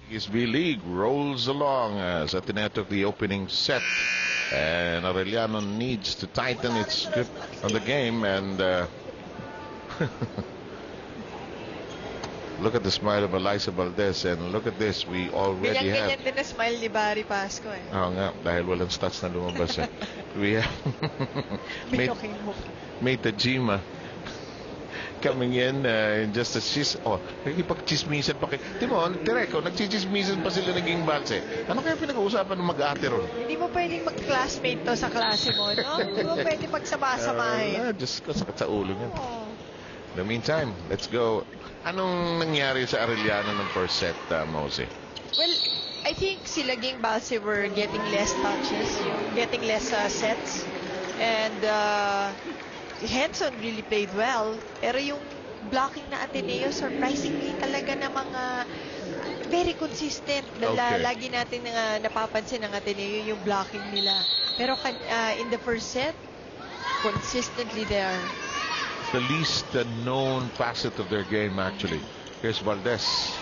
East B-League rolls along as Ateneo took the opening set, and Arellano needs to tighten its grip on the game. And look at the smile of Eliza Valdez, and look at this, we already have. Ganyan din na smile ni Barry Pasco eh. Oo nga, dahil walang stats na lumabas eh. We have May Tajima coming in just as she's nagipag-chismisan pa kayo. Timon, Tireko, nagchichismisan pa sila naging balse. Ano kaya pinag-uusapan ng mag-ate ron? Hindi mo pwedeng mag-classmate to sa klase mo, no? Hindi mo pwedeng magsama-samahin. Diyos ko, sakit sa ulo niya. In the meantime, let's go. Anong nangyari sa Arellano ng first set, Mose? Well, I think sila Ging Balse were getting less touches, getting less sets. And Henson really played well. Pero yung blocking na Ateneo, surprisingly talaga na mga very consistent. Okay. Lagi natin napapansin ng Ateneo yung blocking nila. Pero in the first set, consistently there. The least known facet of their game, actually. Here's Valdez.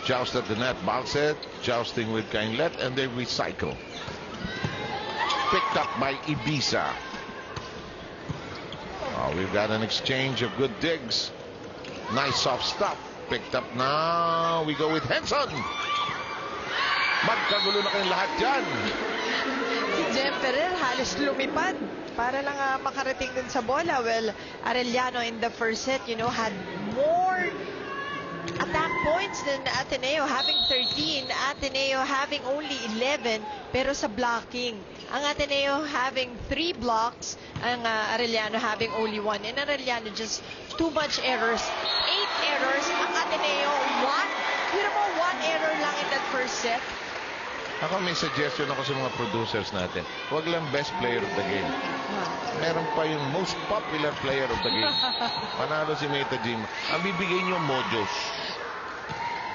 Joust at the net. Balset jousting with Kainlet, and they recycle. Picked up by Ibiza. We've got an exchange of good digs. Nice soft stuff. Picked up now. We go with Henson. Magkagulo na kayong lahat dyan. Si Jem Ferrer halos lumipad para lang makarating dun sa bola. Well, Arellano in the first set, had more attack points than Ateneo, having 13. Ateneo having only 11, pero sa blocking. Ang Ateneo having 3 blocks, ang Arellano having only 1. And Arellano just too much errors. 8 errors. Ang Ateneo, 1. Pero mo, 1 error lang in that first set. Ako may suggestion ako sa mga producers natin. Huwag lang best player of the game. Meron pa yung most popular player of the game. Panalo si May Tajima. Ang bibigay niyo mojos.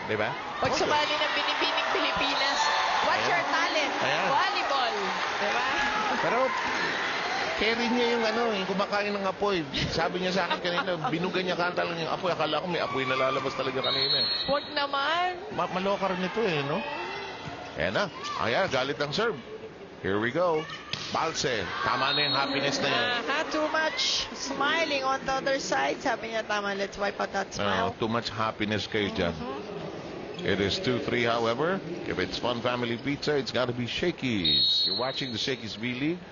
Diba? Pag sumali ng binibining Pilipinas, what's your talent? Volleyball. Diba? Pero carry niya yung yung kumakain ng apoy. Sabi niya sa akin kanina, binugan niya kanta lang yung apoy. Akala ko may apoy na lalabas talaga kanina. Huwag naman. Maloka rin ito no? Ayan na. Ayan, galit ang serve. Here we go. Balse. Tama na yung happiness na yun. Too much smiling on the other side. Sabi niya, tama, let's wipe out that smile. Too much happiness kayo dyan. It is 2-3, however. If it's Fun Family Pizza, it's got to be Shakey's. You're watching the Shakey's V-League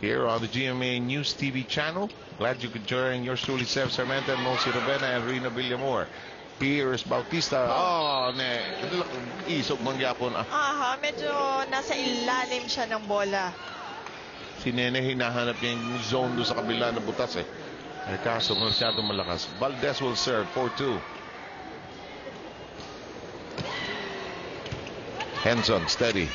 here on the GMA News TV channel. Glad you could join yours truly, Seth Sarmenta, Mosi Rovena, and Rina Villamor. Here's Bautista. Isog mangyapon. Medyo nasa ilalim siya ng bola. Si Nene hinahanap niya yung zone doon sa kabila na butas eh. Kaso masyadong malakas. Valdez will serve 4-2. Henson, steady.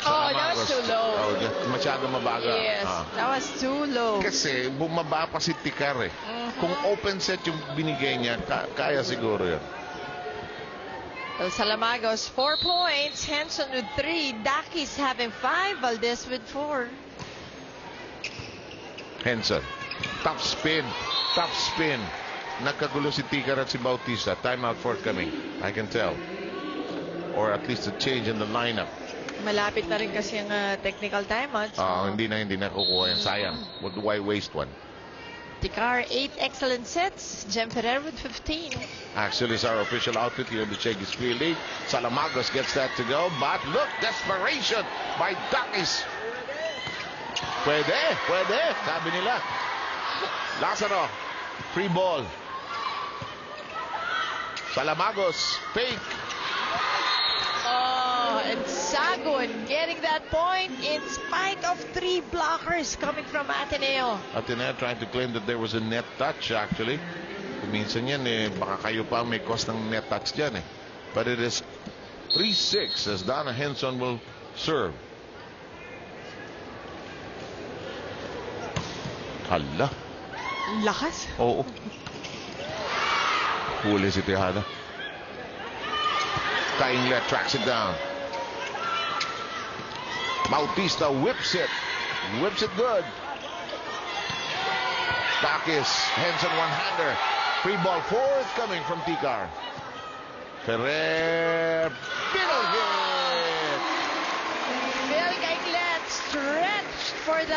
That was too low. Masyadong mabaga. Yes, that was too low. Kasi bumaba pa si Tikar eh. Kung open set yung binigay niya, kaya siguro yun. Salamagos 4 points, Henson with 3, Dakis having 5, Valdez with 4. Henson, top spin. Nagkagulo si Tikar at si Bautista. Timeout forthcoming, I can tell. Or at least a change in the lineup. Malapit na rin kasi ang technical timeout. Hindi na kukuha yan. Sayang. Why waste one? Tikar 8 excellent sets. Jem Ferrer with 15. Actually, it's our official outfit here in the Shakey's League. Salamagos gets that to go. But look, desperation by Dakis. Pwede. Sabi nila. Lazaro. Free ball. Salamagos. Fake. And Sagun getting that point in spite of 3 blockers coming from Ateneo. Ateneo trying to claim that there was a net touch actually. Minsan yan baka kayo pa may cost ng net touch dyan eh. But it is 3-6 as Donna Henson will serve. Hala. Lakas. Oo. Huli si Tejada. Kainlet tracks it down. Bautista whips it good. Dakis, Henson one-hander. Free ball forthcoming from Tikar. Ferrer,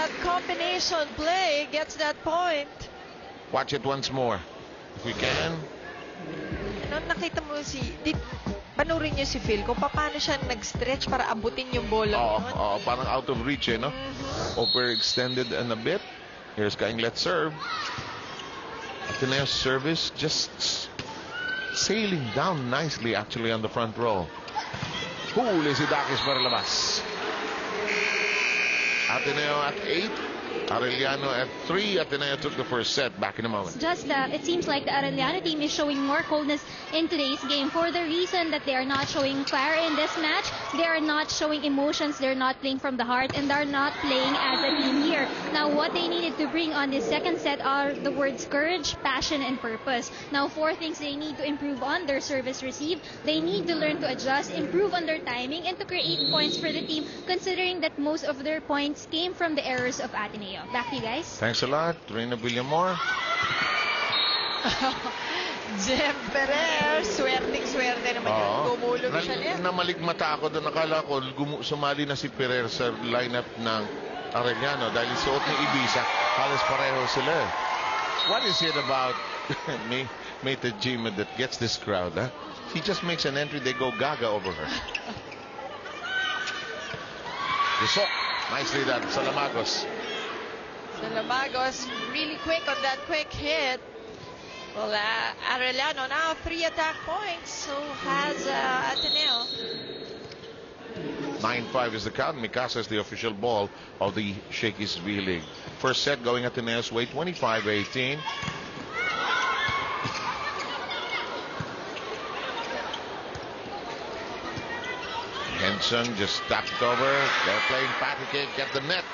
that combination play gets that point. Watch it once more. If we can. Noon nakita mo panurin niyo si Phil kung paano siya nag-stretch para abutin yung bola yun. Parang out of reach, no? Overextended and a bit. Here's Kainglet serve. Ateneo's service just sailing down nicely actually on the front row. Huli si Dakis para labas. Ateneo at 8. Arellano at 3. Ateneo took the first set. Back in a moment. Just it seems like the Arellano team is showing more coldness in today's game for the reason that they are not showing fire in this match. They are not showing emotions. They're not playing from the heart, and they're not playing as a team here. Now, what they needed to bring on this second set are the words courage, passion, and purpose. Now, 4 things they need to improve on: their service receive. They need to learn to adjust, improve on their timing, and to create points for the team, considering that most of their points came from the errors of Ateneo. Back to you guys. Thanks a lot, Reyna Villamor. Jem Ferrer, swerteng-swerte naman yun. Gumulong siya niya. Namaligmata ako doon. Nakala ko sumali na si Ferrer sa lineup ng Arellano dahil suot ni Ibiza. Halos pareho sila. What is it about May Tajima that gets this crowd? Huh? He just makes an entry, they go gaga over her. Yusok, nicely done. Salamagos. Salamagos really quick on that quick hit. Well, Arellano now 3 attack points. So has Ateneo. 9-5 is the count. Mikasa is the official ball of the Shakey's V-League. First set going Ateneo's way, 25-18. Henson just tapped over. They're playing patty cake at the net.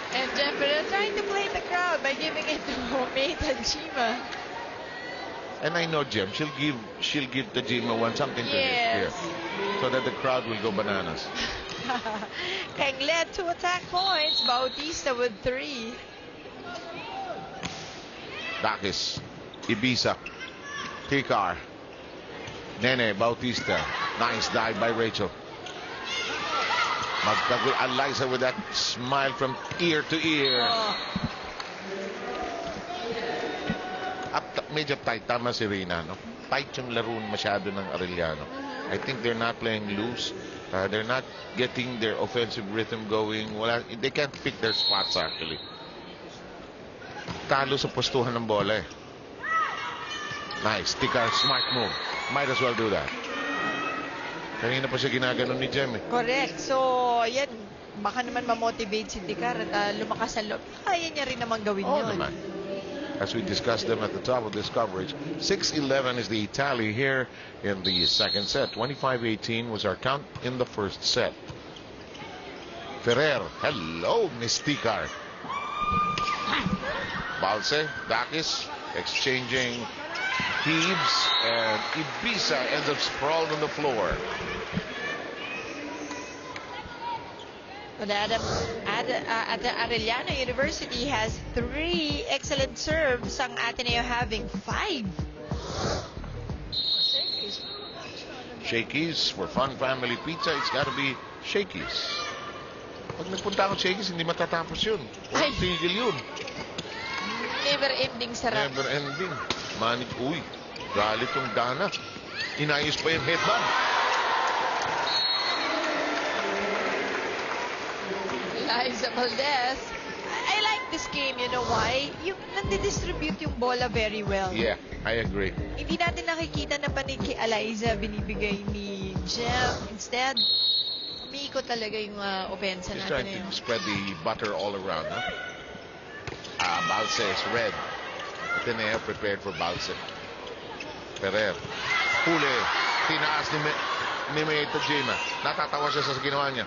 And Jeffrey trying to play the crowd by giving it to May Tajima. And I know Jem, she'll give Tajima something to hit here, so that the crowd will go bananas. Kainglet 2 attack points. Bautista with 3. Dakis, Ibiza, Tikar, Nene, Bautista. Nice dive by Rachel. Magtagol Eliza with that smile from ear to ear. Medyo tight. Tama si Reyna, no? Tight yung laro masyado ng Arellano. I think they're not playing loose. They're not getting their offensive rhythm going. They can't pick their spots actually. Talo sa postuhan ng bola eh. Nice. Tikar, smart move. Might as well do that. Kanina pa siya ginaganon ni Jem eh. Correct. So, yan. Baka naman ma-motivate si Tikar at lumakas sa loob. Kaya niya rin naman gawin yun. Naman. As we discussed them at the top of this coverage, 6-11 is the tally here in the second set. 25-18 was our count in the first set. Ferrer, hello, Miss Tikar. Balse, Dakis, exchanging heaves, and Ibiza ends up sprawled on the floor. But the Arellano University has 3 excellent serves. Ang Ateneo having 5. Shakey's for Fun Family Pizza. It's got to be Shakey's. Pag nagpunta ako Shakey's, hindi matatapos yun. Walang tigil yun. Never ending sarap. Never ending. Uy, galit yung Dana. Inayos pa yung headband. Liza Valdez. I like this game, you know why? Yung nandi-distribute yung bola very well. Yeah, I agree. Hindi natin nakikita na panig kay Eliza binibigay ni Jem. Instead, umiikot talaga yung opensa Just natin. trying to spread the butter all around, huh? Balse is red. Ateneo prepared for Balse. Ferrer. Huli. Tinaas ni May Tajima. Natatawa siya sa ginawa niya.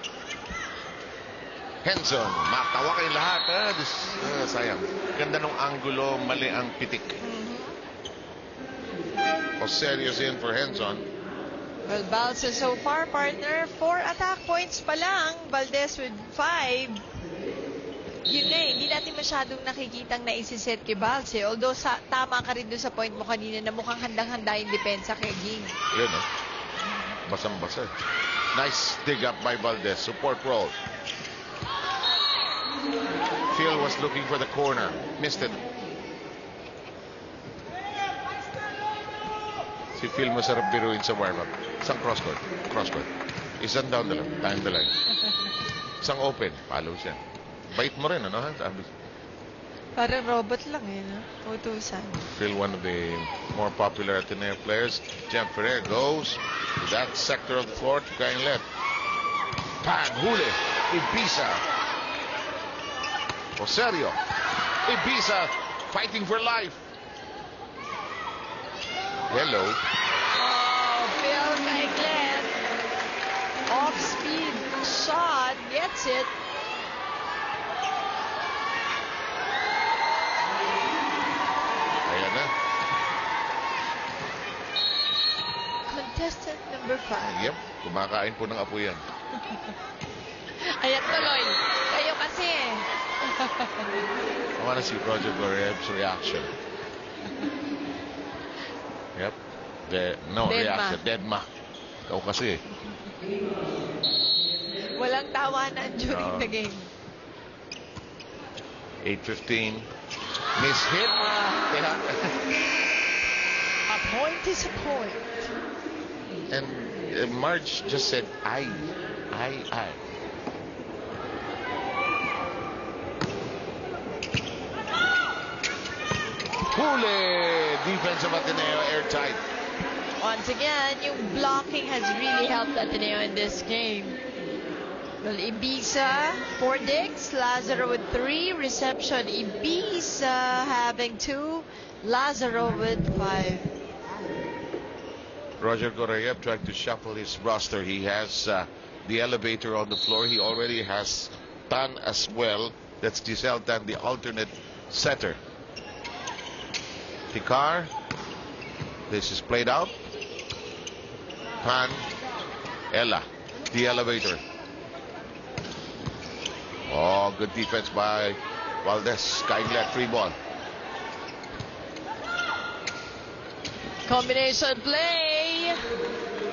Henson. Matawa kayong lahat. Sayang. Ganda ng angulo. Mali ang pitik. Oserios in for Henson. Well, Balse so far, partner, 4 attack points pa lang. Valdez with 5. Yun na hindi natin masyadong nakikitang naisiset kay Balse. Although tama ka rin doon sa point mo kanina na mukhang handang-handa yung depensa kay Ging. Yun, Basang-basa. Nice dig up by Valdez. Support roll. Phil was looking for the corner. Missed it. Si Phil masarap biruin sa warm-up. Isang cross-court. Cross-court. Isang down the line. Time the line. Isang open. Follow siya. Bait mo rin, ano? Sabi. Parang robot lang eh, no? Utusan. Phil, one of the more popular Ateneo players. Jem Ferrer goes to that sector of the floor to Kainlet. Pan, huli. Ibiza. Osorio. Ibiza fighting for life. Hello. Oh, Phil Kaiglet. Off-speed shot. Gets it. Ayan na. Contestant number 5. Yep. Kumakain po ng apo yan. Ayan tuloy. Kayo kasi. I want to see Roger Gorev's reaction. Yep. No Deadma. reaction. Deadma. Ikaw kasi. Walang tawanan during the game. 8:15. Miss hit. A point is a point. And Marge just said, I. Huli! Defense of Ateneo airtight. Once again, yung blocking has really helped Ateneo in this game. Well, Ibiza, 4 digs, Lazaro with 3, reception. Ibiza having 2, Lazaro with 5. Roger Gorayev trying to shuffle his roster. He has the elevator on the floor. He already has Tan as well. That's Giselle Tan, the alternate setter. Picard. This is played out. Tan. Ella. The elevator. Oh, good defense by Valdez. Kaiglet, free ball. Combination play.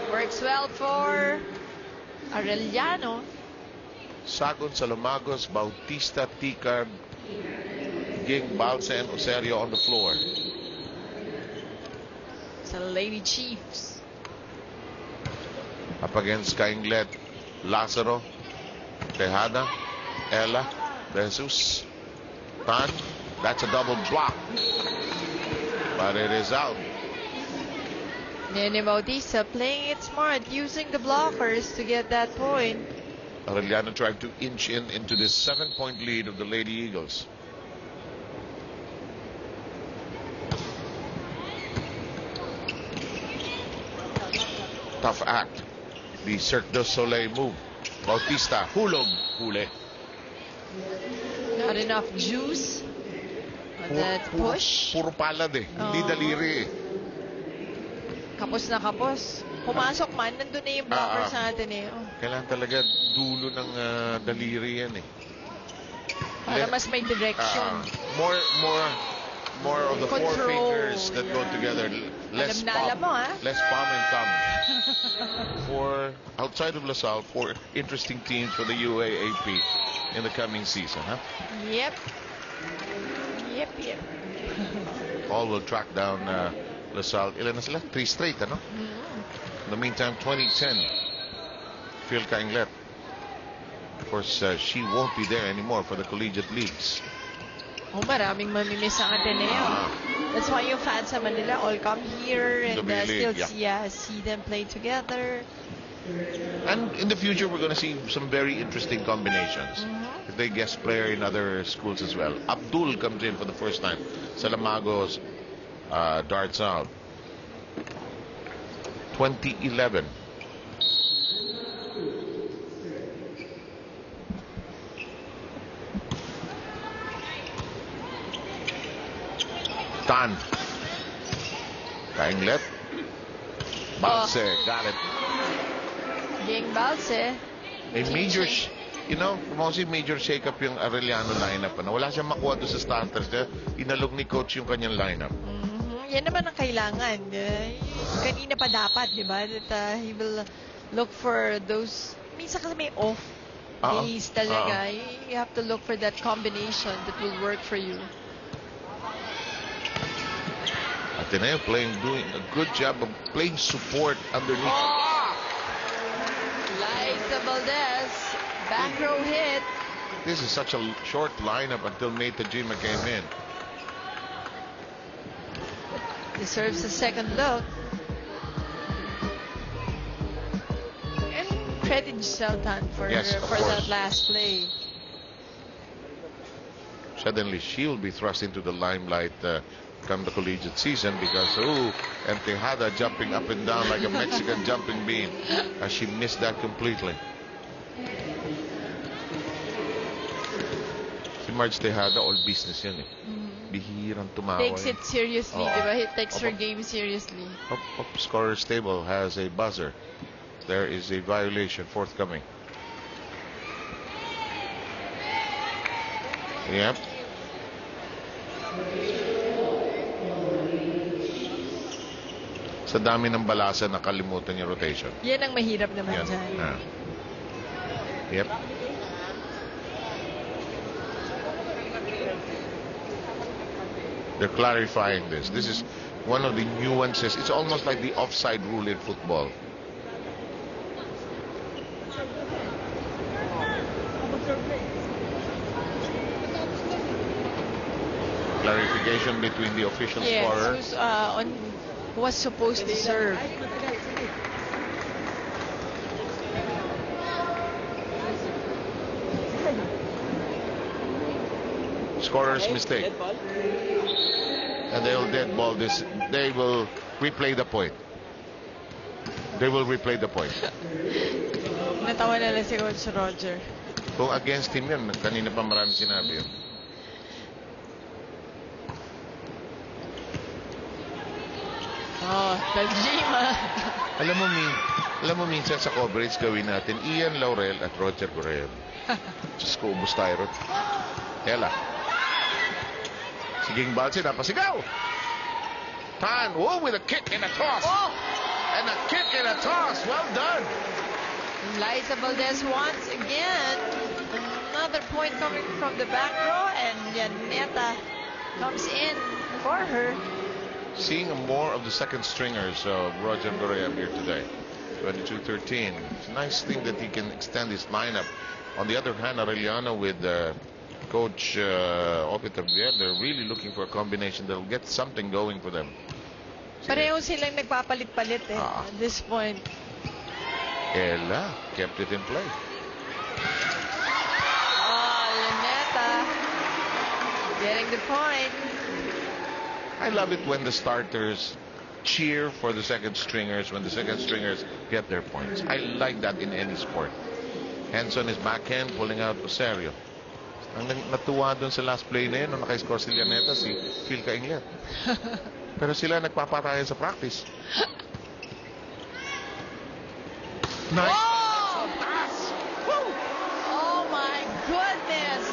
Works well for Arellano. Sagon, Salomagos, Bautista, Ticard, Ging, Balsa, and Osorio on the floor. Sa Lady Chiefs. Up against Kainglet, Lazaro, Tejada, Ella, Jesus, Tan. That's a double block. But it is out. Nene Bautista playing it smart, using the blockers to get that point. Arellano trying to inch into this 7-point lead of the Lady Eagles. Tough act. The Cirque du Soleil move. Bautista, hulog, huli. Not enough juice on that push. Puro palad eh. Hindi Oo. daliri eh. Kapos na kapos. Pumasok man, nandun na yung blockers sa Ateneo. Kailangan talaga dulo ng daliri yan eh. Para mas may direction. More of the four Control, fingers that go together. Less Alam na alam mo, ha? Less palm and thumb. For outside of LaSalle, 4 interesting teams for the UAAP in the coming season, huh? Yep. All will track down LaSalle. Ilan na sila? 3 straight, ano? In the meantime, 2010, Phil Kainglet. Of course, she won't be there anymore for the collegiate leagues. Oh, maraming mamimiss ang Ateneo. That's why yung fans sa Manila all come here and still see them play together. And in the future, we're going to see some very interesting combinations. If they guest player in other schools as well. Abdul comes in for the first time. Salamagos darts out. 2011. Tan. Kainglet. Balse. Got it. Ging Balse. A major, major shake-up yung Arellano lineup. Wala siyang makuha doon sa starters. Inalog ni coach yung kanyang lineup. Yan naman ang kailangan. Kanina pa dapat, di ba? That he will look for those. Minsan kasi may off Base talaga. You have to look for that combination that will work for you. Ateneo doing a good job of playing support underneath. Liza Valdez, back row hit. This is such a short lineup until May Tajima came in. Deserves a second look. And credit Sultan for that last play. Suddenly she'll be thrust into the limelight come the collegiate season because and Tejada jumping up and down like a Mexican jumping bean, as she missed that completely. Si Marge Tejada, all business yan eh. Bihirang tumawa. Takes it seriously, diba? He takes her game seriously. Scorer's table has a buzzer. There is a violation forthcoming. Yep. Sa dami ng balasa, nakalimutan yung rotation. Yan ang mahirap naman dyan. Yep. They're clarifying this. This is one of the nuances. It's almost like the offside rule in football. Clarification between the official scorer. Who was supposed to serve. Scorer's mistake. And they'll dead ball this. They will replay the point. They will replay the point. Natawa na lang si Coach Roger. Kung against him yan, kanina pa marami sinabi yun. Tajima. Alam mo minsan sa coverage gawin natin Ian Laurel at Roger Guerrero. Diyos ko, ubus tayo ron. Ella. Siging Balse, napasigaw. Tan, with a kick and a toss. And a kick and a toss. Well done. Liza Valdez once again. Another point coming from the back row. And Yaneta comes in for her. Seeing more of the second stringers of Roger Guerrero here today. 22-13. It's a nice thing that he can extend his lineup. On the other hand, Arellano with Coach Opiter, they're really looking for a combination that'll get something going for them. Pareho silang nagpapalit-palit at this point. Ella kept it in play. Laneta getting the point. I love it when the starters cheer for the second stringers when the second stringers get their points. I like that in any sport. Henson is backhand pulling out Osorio. Ang natuwa doon sa last play na yun nung naka-score si Llaneta, si Phil Cainglet. Pero sila nagpapatayan sa practice. Nice. Oh my goodness.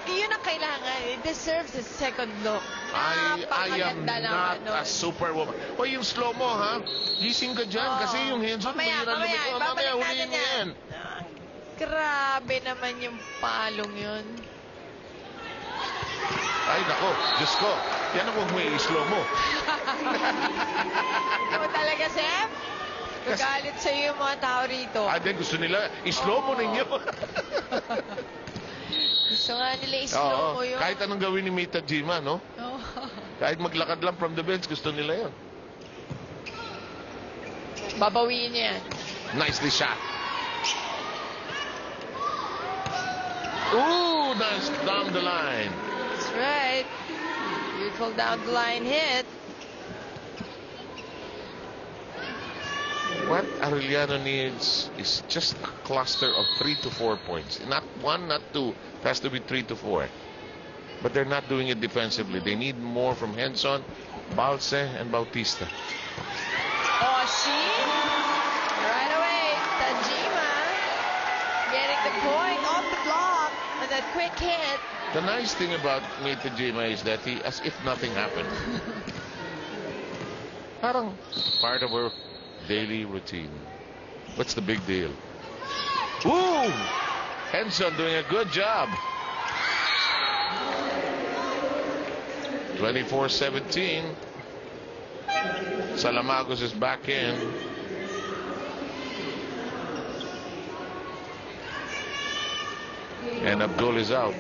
Yun ang kailangan. It deserves a second look. I am not a superwoman. O yung slow mo, ha? Gising ka dyan kasi yung Henson mamaya huliin mo yan. Grabe naman yung palong yun. Ay, nako. Diyos ko. Yan ang huwag mo i-slow mo. Ikaw talaga, Sep? Gagalit sa'yo yung mga tao rito. Gusto nila, i-slow mo ninyo. Gusto nga nila i-slow mo yun. Kahit anong gawin ni Mita Jima, no? Kahit maglakad lang from the bench, gusto nila yun. Babawiin niya yan. Nicely shot. Nice down the line. That's right. Beautiful down the line hit. What Arellano needs is just a cluster of 3 to 4 points. Not 1, not 2. It has to be 3 to 4. But they're not doing it defensively. They need more from Henson, Balse, and Bautista. See? Right away, Tajima getting the point off the block and that quick hit. The nice thing about Mita Tajima is that he, as if nothing happened. Parang part of her daily routine. What's the big deal? Ooh! Henson doing a good job. 24-17. Salamagos is back in. And Abdul is out.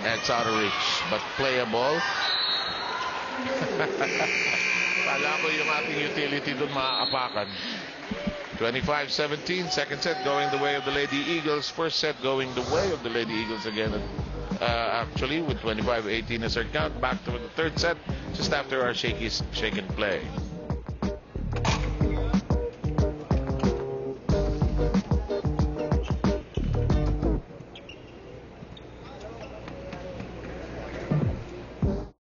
That's out of reach, but playable. Kala ko yung ating utility dun maaapakan. 25-17, second set going the way of the Lady Eagles. First set going the way of the Lady Eagles again. Actually, with 25-18 as our count. Back to the third set, just after our shaken play.